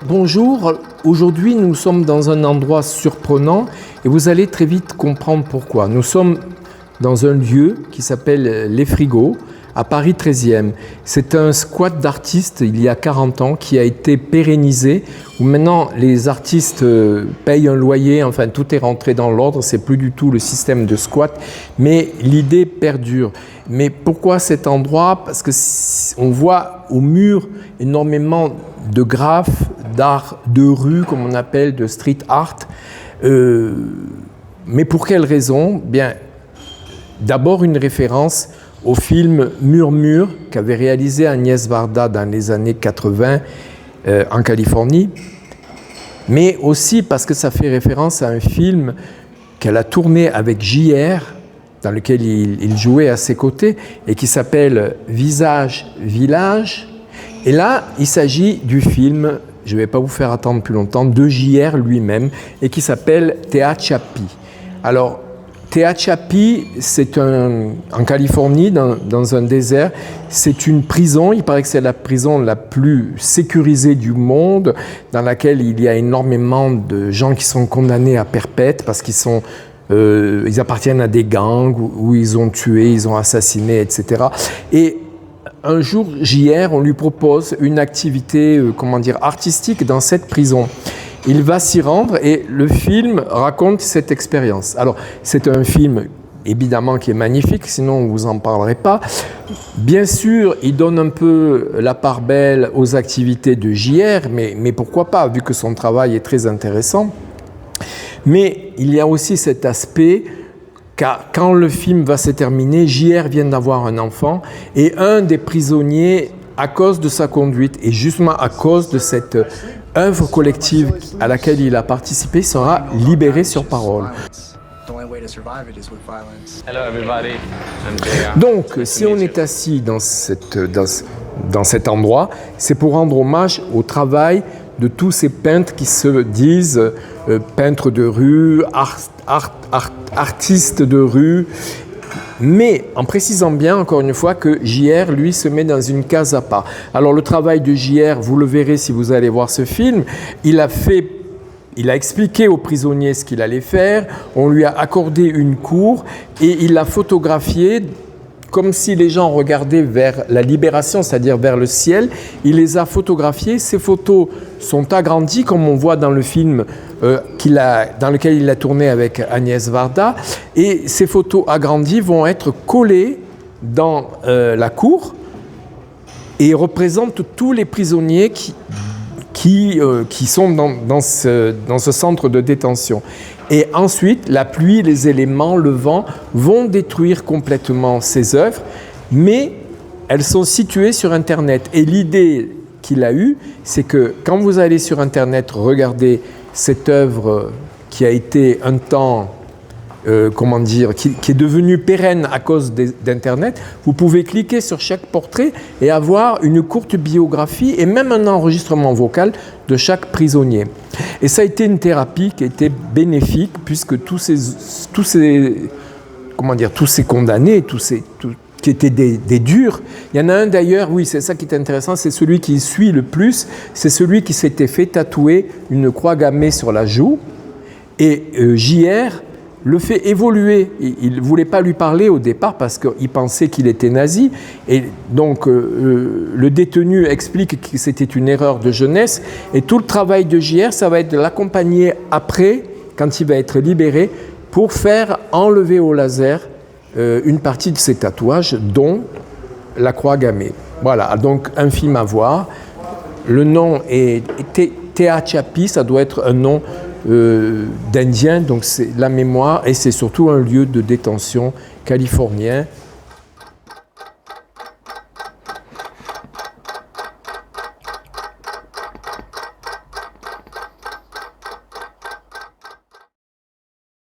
Bonjour, aujourd'hui nous sommes dans un endroit surprenant et vous allez très vite comprendre pourquoi. Nous sommes dans un lieu qui s'appelle Les Frigos, à Paris 13e. C'est un squat d'artistes il y a 40 ans qui a été pérennisé, où maintenant les artistes payent un loyer, enfin tout est rentré dans l'ordre, c'est plus du tout le système de squat, mais l'idée perdure. Mais pourquoi cet endroit? Parce que on voit au mur énormément de graphes, d'art de rue, comme on appelle, de street art. Mais pour quelle raison? Bien, d'abord une référence au film Murmure qu'avait réalisé Agnès Varda dans les années 80 en Californie, mais aussi parce que ça fait référence à un film qu'elle a tourné avec JR, dans lequel il jouait à ses côtés, et qui s'appelle Visage Village. Et là, il s'agit du film, je ne vais pas vous faire attendre plus longtemps, de JR lui-même, et qui s'appelle Tehachapi. Alors, Tehachapi, c'est en Californie, dans un désert, c'est une prison, il paraît que c'est la prison la plus sécurisée du monde, dans laquelle il y a énormément de gens qui sont condamnés à perpète parce ils appartiennent à des gangs où ils ont tué, ils ont assassiné, etc. Et un jour, JR, on lui propose une activité, artistique dans cette prison. Il va s'y rendre et le film raconte cette expérience. Alors, c'est un film évidemment qui est magnifique, sinon on ne vous en parlerait pas. Bien sûr, il donne un peu la part belle aux activités de JR, mais pourquoi pas, vu que son travail est très intéressant. Mais il y a aussi cet aspect car quand le film va se terminer, JR vient d'avoir un enfant et un des prisonniers, à cause de sa conduite et justement à cause de cette œuvre collective à laquelle il a participé, sera libéré sur parole. Donc, si on est assis dans cet endroit, c'est pour rendre hommage au travail de tous ces peintres qui se disent peintres de rue, artistes de rue, mais en précisant bien, encore une fois, que JR, lui, se met dans une case à part. Alors le travail de JR, vous le verrez si vous allez voir ce film, il a expliqué aux prisonniers ce qu'il allait faire, on lui a accordé une cour et il l'a photographié comme si les gens regardaient vers la libération, c'est-à-dire vers le ciel. Il les a photographiés. Ces photos sont agrandies, comme on voit dans le film dans lequel il a tourné avec Agnès Varda. Et ces photos agrandies vont être collées dans la cour et représentent tous les prisonniers qui sont dans ce centre de détention. Et ensuite, la pluie, les éléments, le vent vont détruire complètement ces œuvres, mais elles sont situées sur Internet. Et l'idée qu'il a eue, c'est que quand vous allez sur Internet regarder cette œuvre qui a été un temps, qui est devenue pérenne à cause d'Internet, vous pouvez cliquer sur chaque portrait et avoir une courte biographie et même un enregistrement vocal de chaque prisonnier. Et ça a été une thérapie qui a été bénéfique puisque tous ces condamnés, qui étaient des durs. Il y en a un d'ailleurs, oui, c'est ça qui est intéressant, c'est celui qui suit le plus, c'est celui qui s'était fait tatouer une croix gammée sur la joue. Et JR le fait évoluer. Il ne voulait pas lui parler au départ parce qu'il pensait qu'il était nazi. Et donc, le détenu explique que c'était une erreur de jeunesse. Et tout le travail de JR, ça va être de l'accompagner après, quand il va être libéré, pour faire enlever au laser une partie de ses tatouages, dont la croix gammée. Voilà, donc un film à voir. Le nom est Tehachapi, ça doit être un nom d'Indien, donc c'est la mémoire et c'est surtout un lieu de détention californien